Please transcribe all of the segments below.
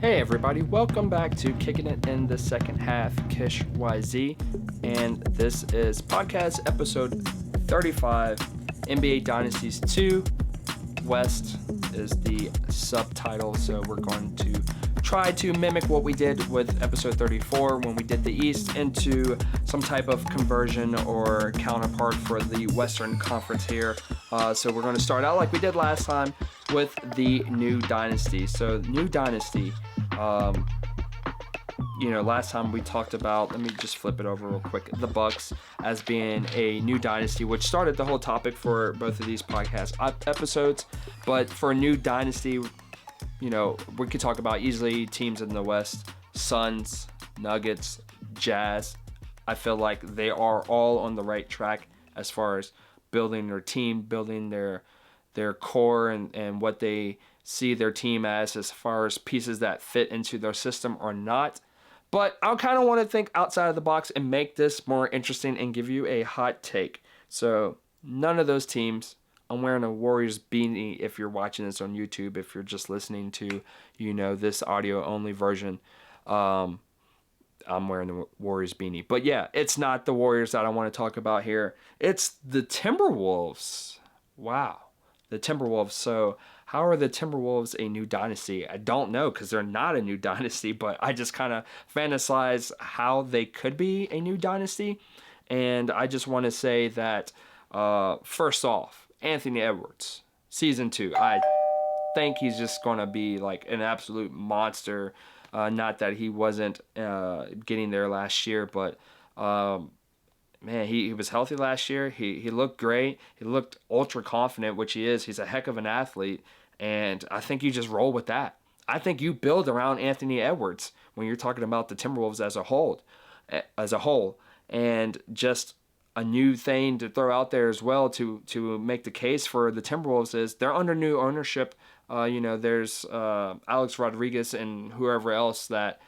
Hey everybody, welcome back to Kicking It in the Second Half, KISH YZ, and this is podcast episode 35, NBA Dynasties 2, West is the subtitle, so we're going to try to mimic what we did with episode 34 when we did the East into some type of conversion or counterpart for the Western Conference here. So we're going to start out like we did last time with the new dynasty. So new dynasty, last time we talked about, let me just flip it over real quick, the Bucks as being a new dynasty, which started the whole topic for both of these podcast episodes. But for a new dynasty, we could talk about easily teams in the West: Suns, Nuggets, Jazz. I feel like they are all on the right track as far as building their team, building their core and what they see their team as far as pieces that fit into their system or not. But I kind of want to think outside of the box and make this more interesting and give you a hot take. So none of those teams. I'm wearing a Warriors beanie if you're watching this on YouTube. If you're just listening to, this audio-only version, I'm wearing the Warriors beanie. But yeah, it's not the Warriors that I want to talk about here. It's the Timberwolves. Wow. The Timberwolves. So how are the Timberwolves a new dynasty? I don't know, because they're not a new dynasty, but I just kind of fantasize how they could be a new dynasty. And I just want to say that, first off, Anthony Edwards, season 2. I think he's just going to be like an absolute monster. Not that he wasn't getting there last year, but man, he was healthy last year. He looked great. He looked ultra confident, which he is. He's a heck of an athlete, and I think you just roll with that. I think you build around Anthony Edwards when you're talking about the Timberwolves as a whole, and just a new thing to throw out there as well to make the case for the Timberwolves is they're under new ownership. There's Alex Rodriguez and whoever else that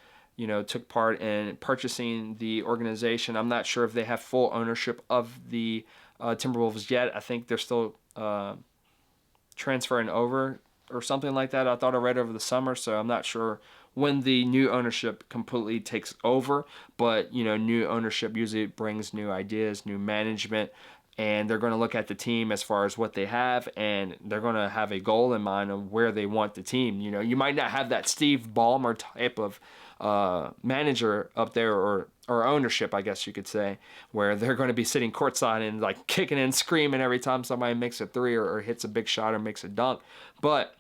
took part in purchasing the organization. I'm not sure if they have full ownership of the Timberwolves yet. I think they're still transferring over or something like that. I thought I read over the summer, so I'm not sure when the new ownership completely takes over. But, new ownership usually brings new ideas, new management, and they're going to look at the team as far as what they have, and they're going to have a goal in mind of where they want the team. You might not have that Steve Ballmer type of manager up there or ownership, I guess you could say, where they're going to be sitting courtside and like kicking and screaming every time somebody makes a three or hits a big shot or makes a dunk. But,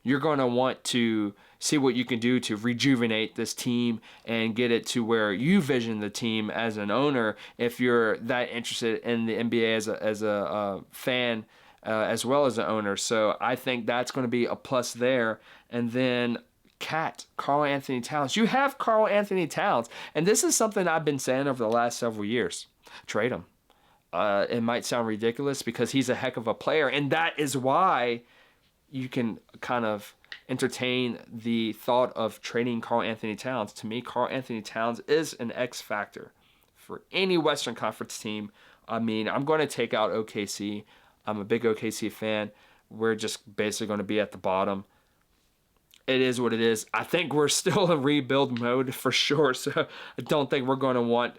you're going to want to see what you can do to rejuvenate this team and get it to where you vision the team as an owner, if you're that interested in the NBA as a fan as well as an owner. So I think that's going to be a plus there. And then Karl-Anthony Towns. You have Karl-Anthony Towns, and this is something I've been saying over the last several years. Trade him. It might sound ridiculous because he's a heck of a player, and that is why you can kind of entertain the thought of trading Karl-Anthony Towns. To me, Karl-Anthony Towns is an X factor for any Western Conference team. I mean, I'm going to take out OKC. I'm a big OKC fan. We're just basically going to be at the bottom. It is what it is. I think we're still in rebuild mode for sure, so I don't think we're going to want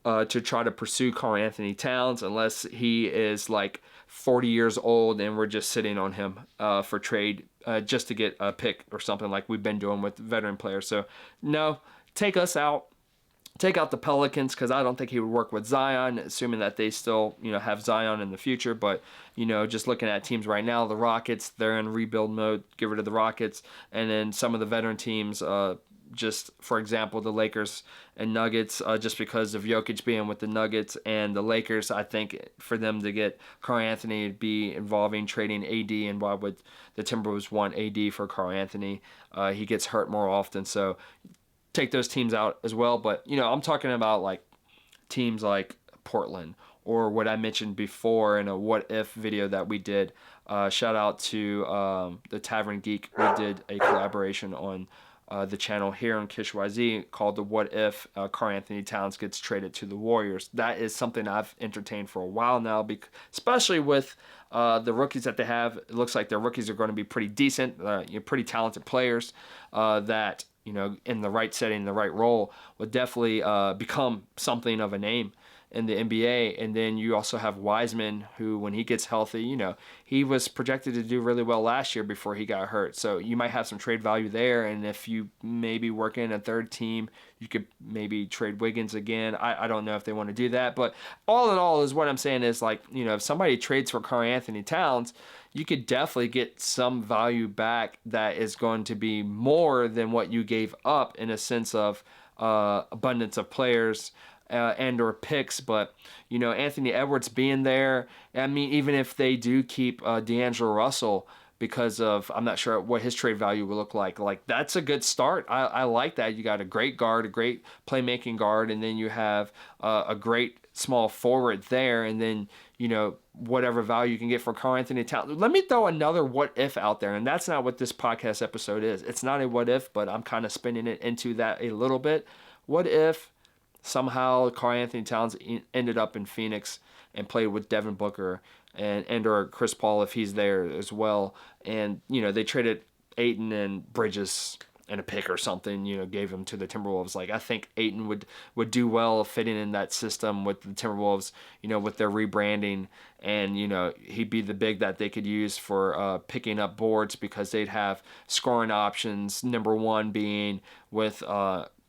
to try to pursue Karl-Anthony Towns unless he is like 40 years old and we're just sitting on him for trade just to get a pick or something like we've been doing with veteran players. So no, take us out. Take out the Pelicans, because I don't think he would work with Zion, assuming that they still, have Zion in the future. But, just looking at teams right now, the Rockets, they're in rebuild mode. Get rid of the Rockets. And then some of the veteran teams, just for example, the Lakers and Nuggets, just because of Jokic being with the Nuggets and the Lakers, I think for them to get Karl-Anthony would be involving trading AD, and why would the Timberwolves want AD for Karl-Anthony? He gets hurt more often, so take those teams out as well. But, I'm talking about like teams like Portland, or what I mentioned before in a what if video that we did. Shout out to the Tavern Geek. We did a collaboration on the channel here on KISH YZ called the What If Karl-Anthony Towns Gets Traded to the Warriors. That is something I've entertained for a while now, especially with the rookies that they have. It looks like their rookies are going to be pretty decent, pretty talented players that, in the right setting, the right role, would definitely become something of a name in the NBA. And then you also have Wiseman, who, when he gets healthy, he was projected to do really well last year before he got hurt. So you might have some trade value there. And if you maybe work in a third team, you could maybe trade Wiggins again. I don't know if they want to do that. But all in all, is what I'm saying is, like, if somebody trades for Karl-Anthony Towns, you could definitely get some value back that is going to be more than what you gave up, in a sense of abundance of players and or picks. But Anthony Edwards being there, I mean, even if they do keep D'Angelo Russell, because of, I'm not sure what his trade value will look like that's a good start. I like that. You got a great guard, a great playmaking guard, and then you have a great small forward there, and then whatever value you can get for Karl-Anthony Towns. Let me throw another what if out there, and that's not what this podcast episode is. It's not a what if, but I'm kind of spinning it into that a little bit. What if somehow Karl-Anthony Towns ended up in Phoenix and played with Devin Booker and or Chris Paul, if he's there as well, and they traded Ayton and Bridges and a pick or something, gave him to the Timberwolves. Like, I think Ayton would do well fitting in that system with the Timberwolves, with their rebranding, and he'd be the big that they could use for picking up boards, because they'd have scoring options, number one being with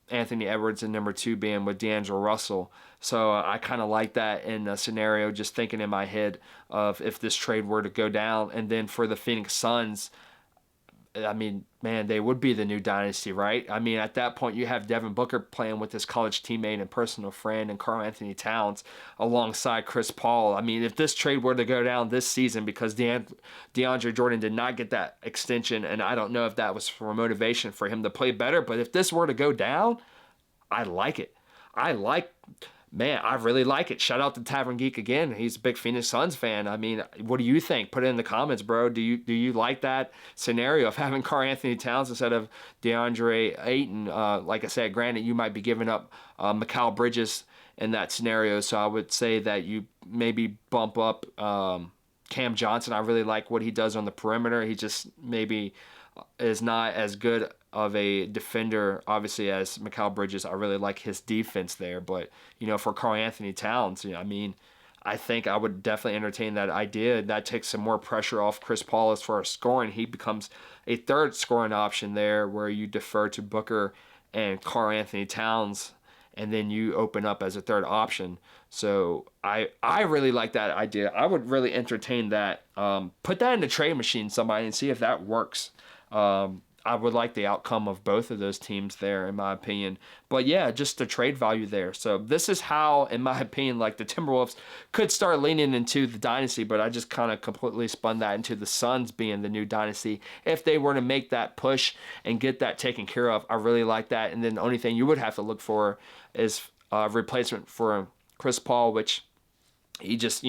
Anthony Edwards and number two being with D'Angelo Russell. So I kind of like that in a scenario, just thinking in my head of if this trade were to go down. And then for the Phoenix Suns, I mean, man, they would be the new dynasty, right? I mean, at that point, you have Devin Booker playing with his college teammate and personal friend and Karl-Anthony Towns alongside Chris Paul. I mean, if this trade were to go down this season, because DeAndre Jordan did not get that extension, and I don't know if that was for motivation for him to play better, but if this were to go down, I like it. Man, I really like it. Shout out to Tavern Geek again. He's a big Phoenix Suns fan. I mean, what do you think? Put it in the comments, bro. Do you like that scenario of having Karl-Anthony Towns instead of DeAndre Ayton? Like I said, granted, you might be giving up Mikal Bridges in that scenario, so I would say that you maybe bump up Cam Johnson. I really like what he does on the perimeter. He just maybe is not as good of a defender, obviously, as Mikal Bridges. I really like his defense there. But, for Karl-Anthony Towns, I mean, I think I would definitely entertain that idea. That takes some more pressure off Chris Paul as far as scoring. He becomes a third scoring option there, where you defer to Booker and Karl-Anthony Towns, and then you open up as a third option. So I really like that idea. I would really entertain that. Put that in the trade machine, somebody, and see if that works. I would like the outcome of both of those teams there, in my opinion. But yeah, just the trade value there. So this is how, in my opinion, like, the Timberwolves could start leaning into the dynasty, but I just kind of completely spun that into the Suns being the new dynasty. If they were to make that push and get that taken care of, I really like that. And then the only thing you would have to look for is a replacement for Chris Paul, which he just,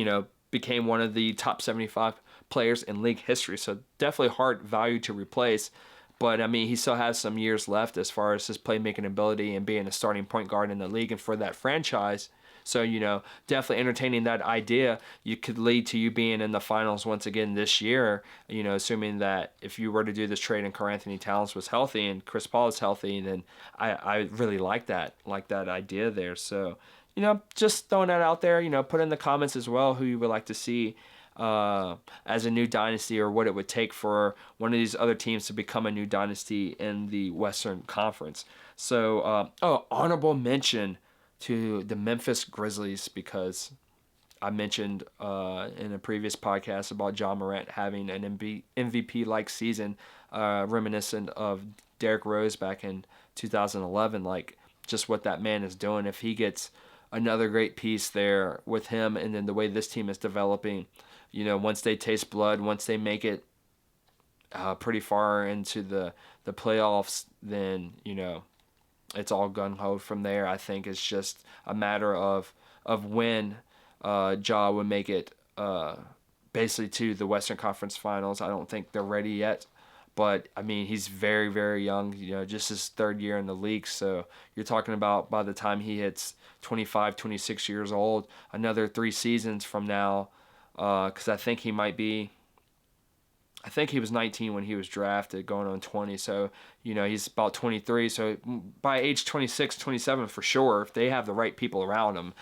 became one of the top 75 players in league history. So definitely hard value to replace. But, I mean, he still has some years left as far as his playmaking ability and being a starting point guard in the league and for that franchise. So, definitely entertaining that idea. You could lead to you being in the finals once again this year, assuming that if you were to do this trade and Karl-Anthony Towns was healthy and Chris Paul is healthy, then I really like that idea there. So, just throwing that out there, put in the comments as well who you would like to see as a new dynasty, or what it would take for one of these other teams to become a new dynasty in the Western Conference. So, honorable mention to the Memphis Grizzlies, because I mentioned in a previous podcast about John Morant having an MVP-like season, reminiscent of Derrick Rose back in 2011. Like, just what that man is doing. If he gets another great piece there with him, and then the way this team is developing, once they taste blood, once they make it pretty far into the playoffs, then, it's all gung-ho from there. I think it's just a matter of when Ja would make it basically to the Western Conference Finals. I don't think they're ready yet, But, I mean, he's very, very young, just his third year in the league. So you're talking about by the time he hits 25, 26 years old, another 3 seasons from now, because I think he was 19 when he was drafted, going on 20. So, he's about 23. So by age 26, 27 for sure, if they have the right people around him,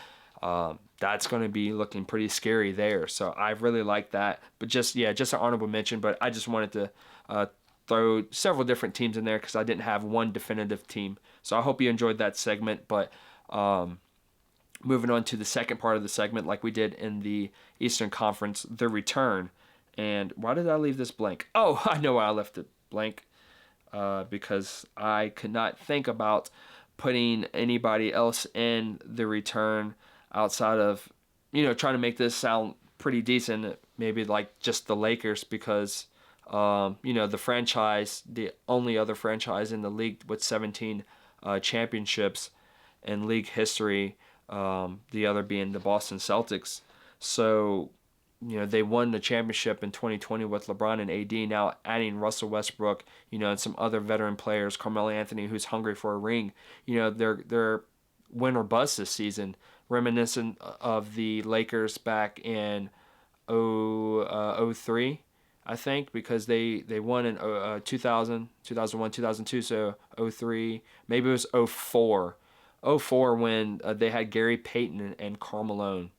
that's going to be looking pretty scary there. So I really like that. But just an honorable mention. But I just wanted to throw several different teams in there because I didn't have one definitive team. So I hope you enjoyed that segment. But moving on to the second part of the segment, like we did in the Eastern Conference, the return. And why did I leave this blank? Oh, I know why I left it blank. Because I could not think about putting anybody else in the return outside of, trying to make this sound pretty decent. Maybe like just the Lakers because, the only other franchise in the league with 17 championships in league history, the other being the Boston Celtics. So, they won the championship in 2020 with LeBron and AD. Now adding Russell Westbrook, and some other veteran players, karl-anthony, who's hungry for a ring. They're win or bust this season, reminiscent of the Lakers back in 03, I think, because they won in 2000, 2001, 2002. So 03, maybe it was 04. 04 when they had Gary Payton and Karl Malone.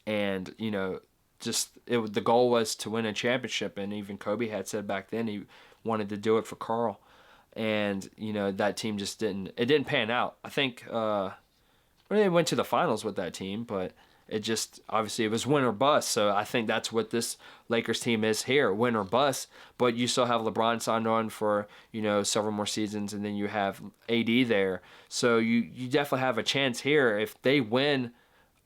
And, the goal was to win a championship, and even Kobe had said back then he wanted to do it for Karl, and that team just didn't pan out. I think they went to the finals with that team, but it just obviously it was win or bust. So I think that's what this Lakers team is here, win or bust. But you still have LeBron signed on for several more seasons, and then you have AD there, so you definitely have a chance here if they win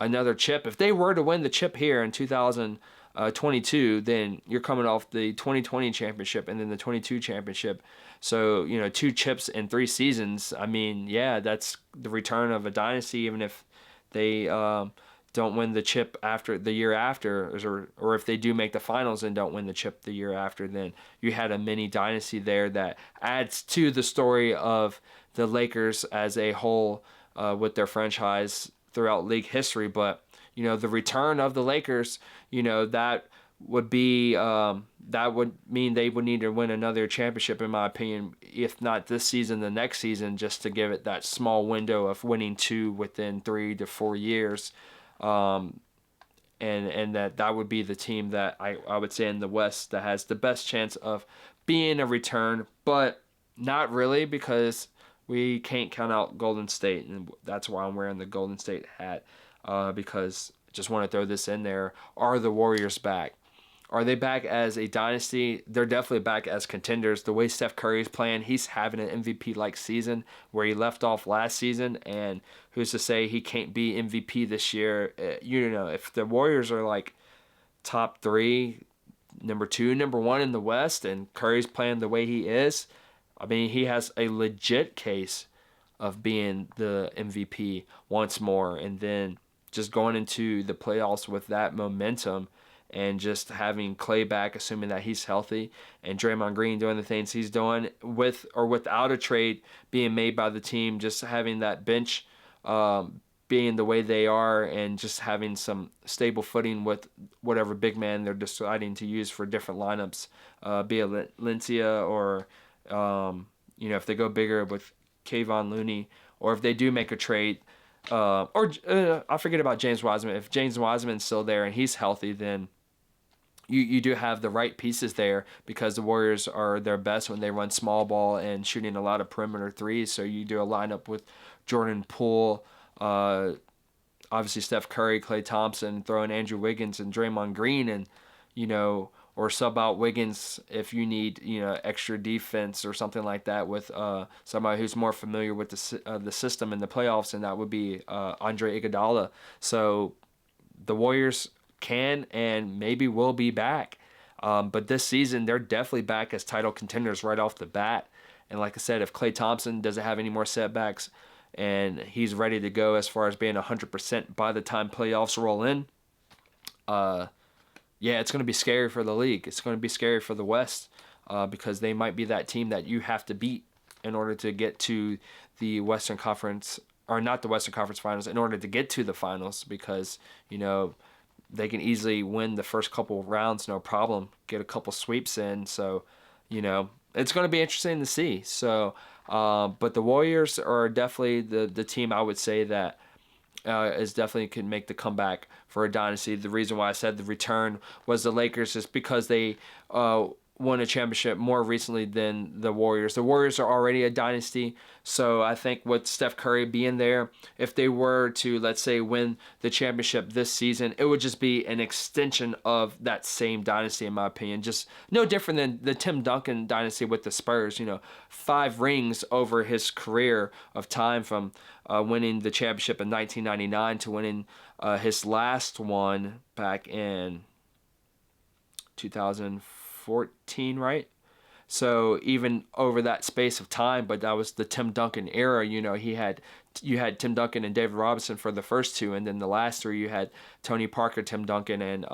another chip. If they were to win the chip here in 2022, then you're coming off the 2020 championship and then the 22 championship. So, 2 chips in 3 seasons. I mean, yeah, that's the return of a dynasty, even if they don't win the chip after the year after, or if they do make the finals and don't win the chip the year after, then you had a mini dynasty there that adds to the story of the Lakers as a whole with their franchise throughout league history. But the return of the Lakers, that would mean they would need to win another championship, in my opinion, if not this season, the next season, just to give it that small window of winning 2 within 3 to 4 years. And that would be the team that I would say in the West that has the best chance of being a return, but not really, because we can't count out Golden State, and that's why I'm wearing the Golden State hat, because I just want to throw this in there. Are the Warriors back? Are they back as a dynasty? They're definitely back as contenders. The way Steph Curry is playing, he's having an MVP-like season where he left off last season, and who's to say he can't be MVP this year? If the Warriors are like top 3, number 2, number 1 in the West, and Curry's playing the way he is, I mean, he has a legit case of being the MVP once more, and then just going into the playoffs with that momentum and just having Clay back, assuming that he's healthy, and Draymond Green doing the things he's doing with or without a trade being made by the team, just having that bench being the way they are, and just having some stable footing with whatever big man they're deciding to use for different lineups, be it Valencia or if they go bigger with Kayvon Looney, or if they do make a trade, I forget about James Wiseman. If James Wiseman's still there and he's healthy, then you do have the right pieces there, because the Warriors are their best when they run small ball and shooting a lot of perimeter threes. So you do a lineup with Jordan Poole, obviously Steph Curry, Klay Thompson, throw in Andrew Wiggins and Draymond Green, and or sub out Wiggins if you need extra defense or something like that with somebody who's more familiar with the system in the playoffs, and that would be Andre Iguodala. So the Warriors can and maybe will be back, but this season they're definitely back as title contenders right off the bat. And like I said, if Klay Thompson doesn't have any more setbacks and he's ready to go as far as being 100% by the time playoffs roll in, yeah, it's going to be scary for the league. It's going to be scary for the West. because they might be that team that you have to beat in order to get to the Western Conference, or not the Western Conference Finals, in order to get to the finals, because, they can easily win the first couple of rounds, no problem, get a couple sweeps in. So, it's going to be interesting to see. So, but the Warriors are definitely the team I would say that is definitely can make the comeback for a dynasty. The reason why I said the return was the Lakers is because they won a championship more recently than the Warriors. The Warriors are already a dynasty, so I think with Steph Curry being there, if they were to, let's say, win the championship this season, it would just be an extension of that same dynasty, in my opinion. Just no different than the Tim Duncan dynasty with the Spurs. 5 rings over his career of time, from winning the championship in 1999 to winning his last one back in 2014, right? So even over that space of time, but that was the Tim Duncan era. You had Tim Duncan and David Robinson for the first 2, and then the last 3 you had Tony Parker, Tim Duncan, and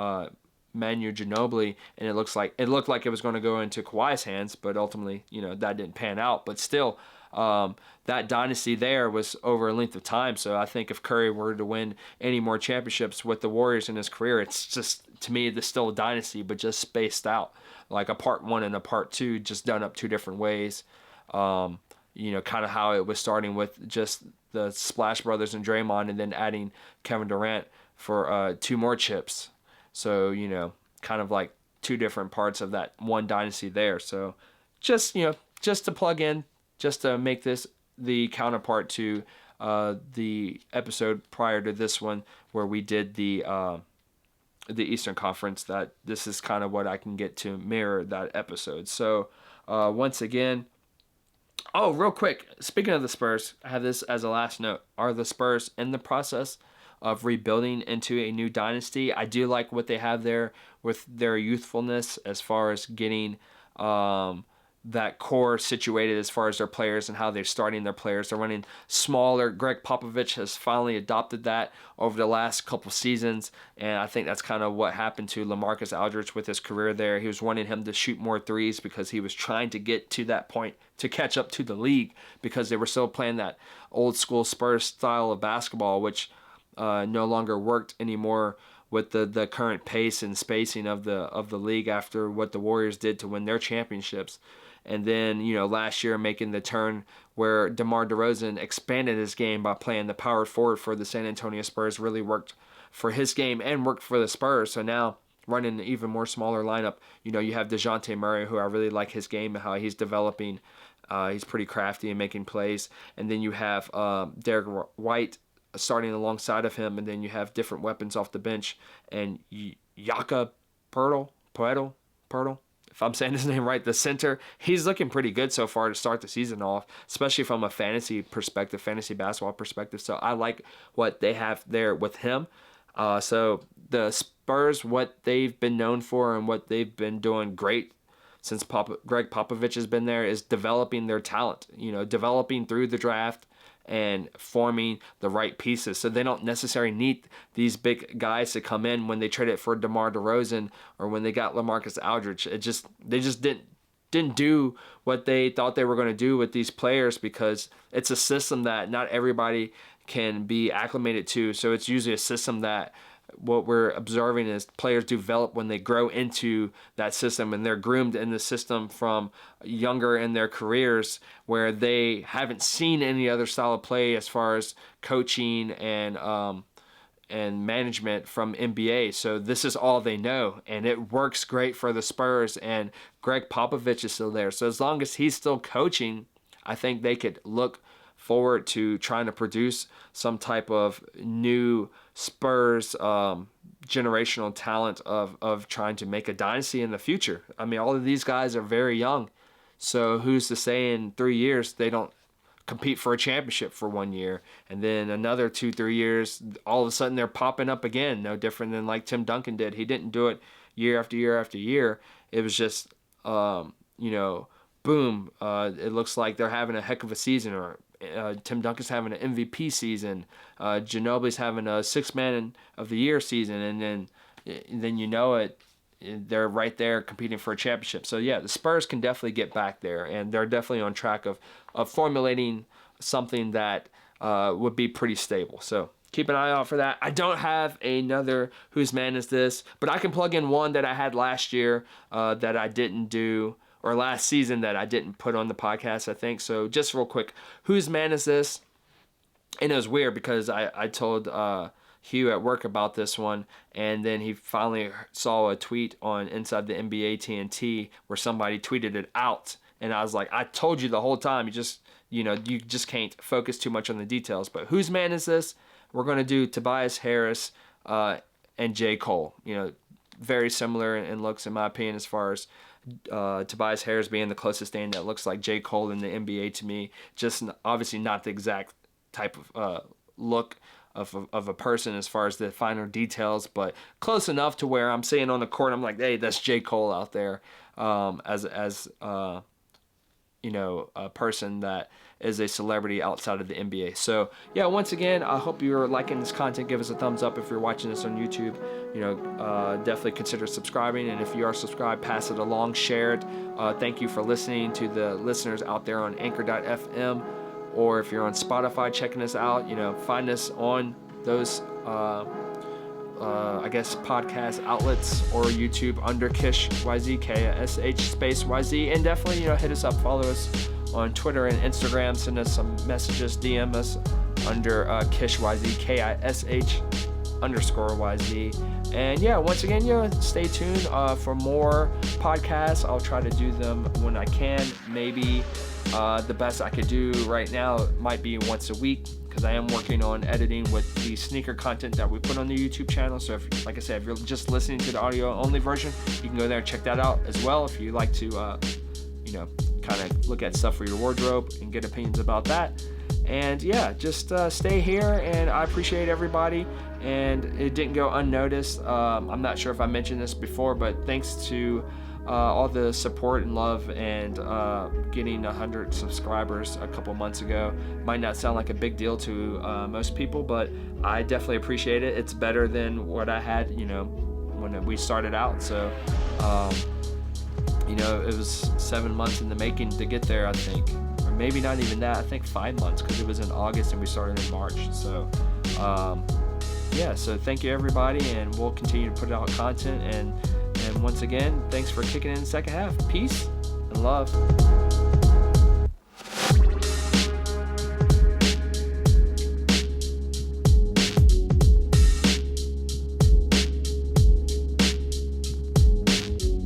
Manu Ginobili, and it looked like it was going to go into Kawhi's hands, but ultimately, that didn't pan out. But still, that dynasty there was over a length of time. So I think if Curry were to win any more championships with the Warriors in his career, it's just, to me, it's still a dynasty, but just spaced out, like a part 1 and a part 2, just done up 2 different ways. Kind of how it was starting with just the Splash Brothers and Draymond, and then adding Kevin Durant for 2 more chips. So, kind of like 2 different parts of that one dynasty there. So just to plug in, just to make this the counterpart to the episode prior to this one, where we did the Eastern Conference, that this is kind of what I can get to mirror that episode. So once again, real quick, speaking of the Spurs, I have this as a last note. Are the Spurs in the process of rebuilding into a new dynasty? I do like what they have there with their youthfulness, as far as getting that core situated as far as their players and how they're starting their players. They're running smaller. Greg Popovich has finally adopted that over the last couple seasons, and I think that's kind of what happened to LaMarcus Aldridge with his career there. He was wanting him to shoot more threes because he was trying to get to that point to catch up to the league, because they were still playing that old school Spurs style of basketball, which no longer worked anymore with the current pace and spacing of the league after what the Warriors did to win their championships. And then, last year making the turn where DeMar DeRozan expanded his game by playing the power forward for the San Antonio Spurs, really worked for his game and worked for the Spurs. So now running an even more smaller lineup, you have DeJounte Murray, who I really like his game and how he's developing. He's pretty crafty and making plays. And then you have Derek White starting alongside of him, and then you have different weapons off the bench. And Yaka Pirtle, if I'm saying his name right, the center, he's looking pretty good so far to start the season off, especially from a fantasy basketball perspective. So I like what they have there with him. So the Spurs, what they've been known for and what they've been doing great since Greg Popovich has been there, is developing their talent, developing through the draft and forming the right pieces. So they don't necessarily need these big guys to come in when they traded for DeMar DeRozan or when they got LaMarcus Aldridge. They just didn't do what they thought they were going to do with these players, because it's a system that not everybody can be acclimated to. So it's usually a system that what we're observing is players develop when they grow into that system, and they're groomed in the system from younger in their careers, where they haven't seen any other style of play as far as coaching and management from NBA. So this is all they know, and it works great for the Spurs, and Greg Popovich is still there. So as long as he's still coaching, I think they could look forward to trying to produce some type of new Spurs generational talent of trying to make a dynasty in the future. I mean, all of these guys are very young, so who's to say in 3 years they don't compete for a championship for 1 year, and then another 2-3 years, all of a sudden they're popping up again. No different than like Tim Duncan did. He didn't do it year after year after year. It was just boom. It looks like they're having a heck of a season, or Tim Duncan's having an MVP season. Ginobili's having a 6-man of the year season, and then they're right there competing for a championship. So yeah, the Spurs can definitely get back there, and they're definitely on track of formulating something that would be pretty stable. So keep an eye out for that. I don't have another Whose Man Is This, but I can plug in one that I had last year that I didn't do, or last season that I didn't put on the podcast, I think. So just real quick, Whose Man Is This? And it was weird because I told Hugh at work about this one, and then he finally saw a tweet on Inside the NBA TNT where somebody tweeted it out, and I was like, I told you the whole time, you just can't focus too much on the details. But Whose Man Is This? We're going to do Tobias Harris and J. Cole. Very similar in looks, in my opinion, as far as Tobias Harris being the closest thing that looks like J. Cole in the NBA to me. Just obviously not the exact type of look of a person as far as the finer details, but close enough to where I'm seeing on the court, I'm like, hey, that's J. Cole out there, as a person that is a celebrity outside of the NBA. So yeah, once again, I hope you're liking this content. Give us a thumbs up if you're watching this on YouTube. Definitely consider subscribing, and if you are subscribed, pass it along, share it. Thank you for listening to the listeners out there on Anchor.fm, or if you're on Spotify checking us out, find us on those podcast outlets, or YouTube under KISH YZ, KISH space YZ, and definitely hit us up, follow us on Twitter and Instagram, send us some messages, DM us under KISH YZ, KISH_YZ. And yeah, once again, stay tuned for more podcasts. I'll try to do them when I can. Maybe the best I could do right now might be once a week, because I am working on editing with the sneaker content that we put on the YouTube channel. So if, like I said, if you're just listening to the audio only version, you can go there and check that out as well. If you like to, kind of look at stuff for your wardrobe and get opinions about that. And yeah, just stay here, and I appreciate everybody. And it didn't go unnoticed. I'm not sure if I mentioned this before, but thanks to all the support and love, and getting 100 subscribers a couple months ago. Might not sound like a big deal to most people, but I definitely appreciate it. It's better than what I had, when we started out. So, it was 7 months in the making to get there, I think. Or maybe not even that. I think 5 months, because it was in August and we started in March. So, so thank you, everybody, and we'll continue to put out content. And once again, thanks for kicking in the second half. Peace and love.